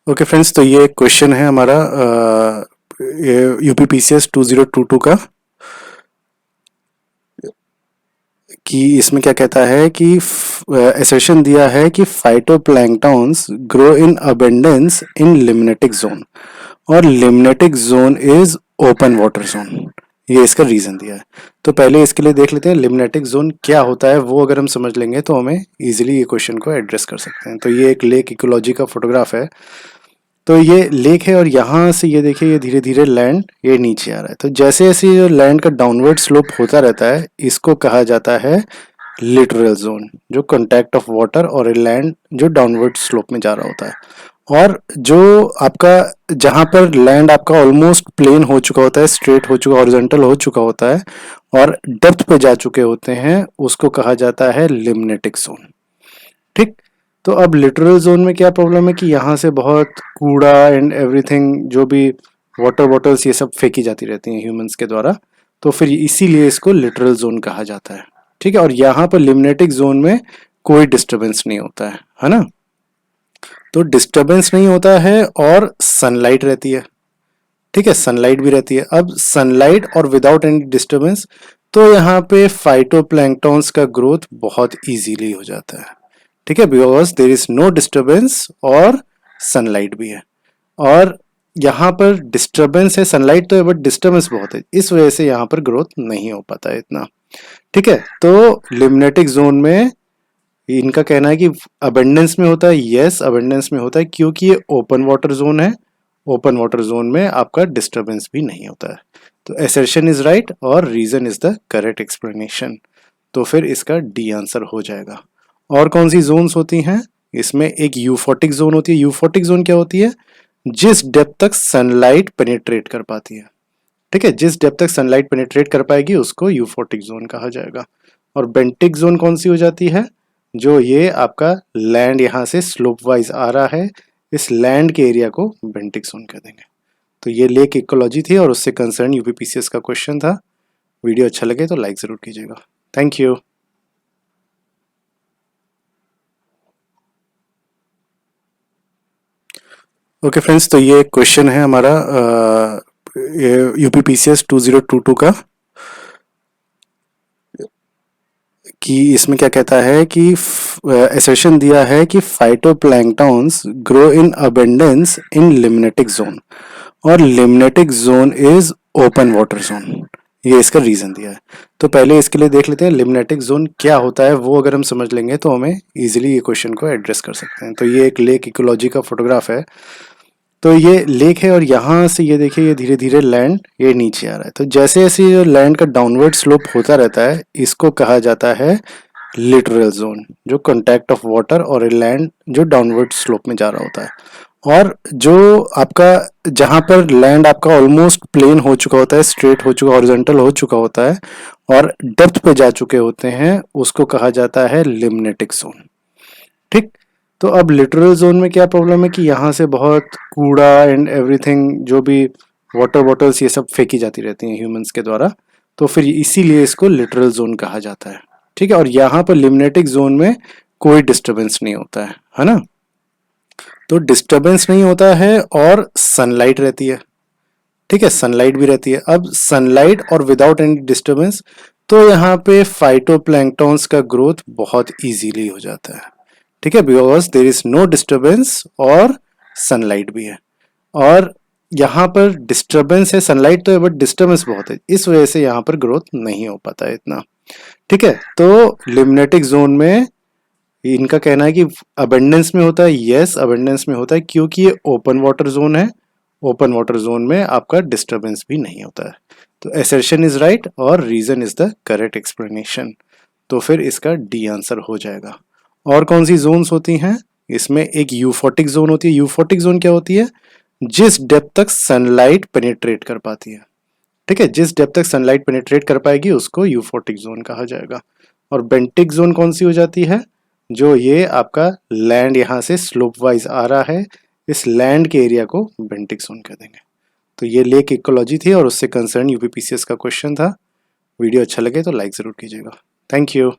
Okay friends, तो ये question है हमारा यूपीपीसीएस 2022 का कि इसमें क्या कहता है कि एसर्शन दिया है कि phytoplanktons grow in abundance in limnetic zone और limnetic zone is open water zone. ये इसका रीजन दिया है। तो पहले इसके लिए देख लेते हैं लिम्नेटिक जोन क्या होता है। वो अगर हम समझ लेंगे तो हमें इजीली ये क्वेश्चन को एड्रेस कर सकते हैं। तो ये एक लेक इकोलॉजी का फोटोग्राफ है। तो ये लेक है और यहाँ से ये देखिए ये धीरे धीरे लैंड ये नीचे आ रहा है। तो जैसे जैसे ये लैंड का डाउनवर्ड स्लोप होता रहता है इसको कहा जाता है लिटरल जोन, जो कांटेक्ट ऑफ वाटर और लैंड जो डाउनवर्ड स्लोप में जा रहा होता है। और जो आपका जहाँ पर लैंड आपका ऑलमोस्ट प्लेन हो चुका होता है, स्ट्रेट हो चुका, हॉरिजॉन्टल हो चुका होता है और डेप्थ पे जा चुके होते हैं, उसको कहा जाता है लिम्नेटिक जोन। ठीक। तो अब लिटरल जोन में क्या प्रॉब्लम है कि यहाँ से बहुत कूड़ा एंड एवरीथिंग, जो भी वाटर बॉटल्स ये सब फेंकी जाती रहती हैं ह्यूमंस के द्वारा। तो फिर इसीलिए इसको लिटरल जोन कहा जाता है। ठीक है। और यहाँ पर लिम्नेटिक जोन में कोई डिस्टरबेंस नहीं होता है ना। तो डिस्टरबेंस नहीं होता है और सनलाइट रहती है। ठीक है, सनलाइट भी रहती है। अब सनलाइट और विदाउट एनी डिस्टरबेंस, तो यहाँ पे फाइटोप्लैंक्टन्स का ग्रोथ बहुत इजीली हो जाता है। ठीक है, because there is no disturbance और सनलाइट भी है। और यहाँ पर डिस्टरबेंस है, सनलाइट तो है बट डिस्टरबेंस बहुत है, इस वजह से यहाँ पर ग्रोथ नहीं हो पाता है इतना। ठीक है। तो लिम्नेटिक जोन में इनका कहना है कि अबेंडेंस में होता है। यस, अबेंडेंस में होता है क्योंकि ये ओपन वाटर जोन है। ओपन वाटर जोन में आपका डिस्टरबेंस भी नहीं होता है। तो एसर्शन इज राइट और reason is the correct explanation. तो फिर इसका डी आंसर हो जाएगा। और कौन सी जोन्स होती हैं इसमें? एक यूफोटिक जोन होती है। यूफोटिक जोन क्या होती है? जिस डेप्थ तक सनलाइट पेनिट्रेट कर पाती है। ठीक है, जिस डेप्थ तक सनलाइट पेनिट्रेट कर पाएगी उसको यूफोटिक जोन कहा जाएगा। और बेंटिक जोन कौन सी हो जाती है? जो ये आपका लैंड यहाँ से स्लोप वाइज आ रहा है, इस लैंड के एरिया को बेंटिक जोन कह देंगे। तो ये लेक इकोलॉजी थी और उससे कंसर्न यूपीपीसीएस का क्वेश्चन था। वीडियो अच्छा लगे तो लाइक जरूर कीजिएगा। Thank you. ओके फ्रेंड्स, तो ये क्वेश्चन है हमारा यूपीपीसीएस 2022 का कि इसमें क्या कहता है कि एसर्शन दिया है कि phytoplanktons grow in abundance in limnetic zone और limnetic zone is open water zone. ये इसका रीजन दिया है। तो पहले इसके लिए देख लेते हैं लिम्नेटिक जोन क्या होता है। वो अगर हम समझ लेंगे तो हमें इजीली ये क्वेश्चन को एड्रेस कर सकते हैं। तो ये एक लेक इकोलॉजी का फोटोग्राफ है। तो ये लेक है और यहाँ से ये देखिए ये धीरे धीरे लैंड ये नीचे आ रहा है। तो जैसे जैसे ये लैंड का डाउनवर्ड स्लोप होता रहता है इसको कहा जाता है लिटरल जोन, जो कांटेक्ट ऑफ वाटर और लैंड जो डाउनवर्ड स्लोप में जा रहा होता है। और जो आपका जहाँ पर लैंड आपका ऑलमोस्ट प्लेन हो चुका होता है, स्ट्रेट हो चुका, हॉरिजॉन्टल हो चुका होता है और डेप्थ पे जा चुके होते हैं, उसको कहा जाता है लिम्नेटिक जोन। ठीक। तो अब लिटरल जोन में क्या प्रॉब्लम है कि यहाँ से बहुत कूड़ा एंड एवरीथिंग, जो भी वाटर बॉटल्स ये सब फेंकी जाती रहती हैं ह्यूमंस के द्वारा। तो फिर इसीलिए इसको लिटरल जोन कहा जाता है। ठीक है। और यहाँ पर लिम्नेटिक जोन में कोई डिस्टरबेंस नहीं होता है ना। तो डिस्टरबेंस नहीं होता है और सनलाइट रहती है। ठीक है, सनलाइट भी रहती है। अब सनलाइट और विदाउट एनी डिस्टरबेंस, तो यहाँ पे फाइटोप्लैंक्टन्स का ग्रोथ बहुत इजीली हो जाता है। ठीक है, because there is no disturbance और सनलाइट भी है। और यहाँ पर डिस्टरबेंस है, सनलाइट तो है बट डिस्टरबेंस बहुत है, इस वजह से यहाँ पर ग्रोथ नहीं हो पाता है इतना। ठीक है। तो लिम्नेटिक जोन में इनका कहना है कि अबेंडेंस में होता है। यस, अबेंडेंस में होता है क्योंकि ये ओपन वाटर जोन है। ओपन वाटर जोन में आपका डिस्टरबेंस भी नहीं होता है। तो एसर्शन इज राइट और reason is the correct explanation. तो फिर इसका डी आंसर हो जाएगा। और कौन सी जोन्स होती हैं इसमें? एक यूफोटिक जोन होती है। यूफोटिक जोन क्या होती है? जिस डेप्थ तक सनलाइट पेनिट्रेट कर पाती है। ठीक है, जिस डेप्थ तक सनलाइट पेनिट्रेट कर पाएगी उसको यूफोटिक जोन कहा जाएगा। और बेंटिक जोन कौन सी हो जाती है? जो ये आपका लैंड यहाँ से स्लोप वाइज आ रहा है, इस लैंड के एरिया को बेंटिक जोन कह देंगे। तो ये लेक इकोलॉजी थी और उससे कंसर्न यूपीपीसीएस का क्वेश्चन था। वीडियो अच्छा लगे तो लाइक जरूर कीजिएगा। Thank you.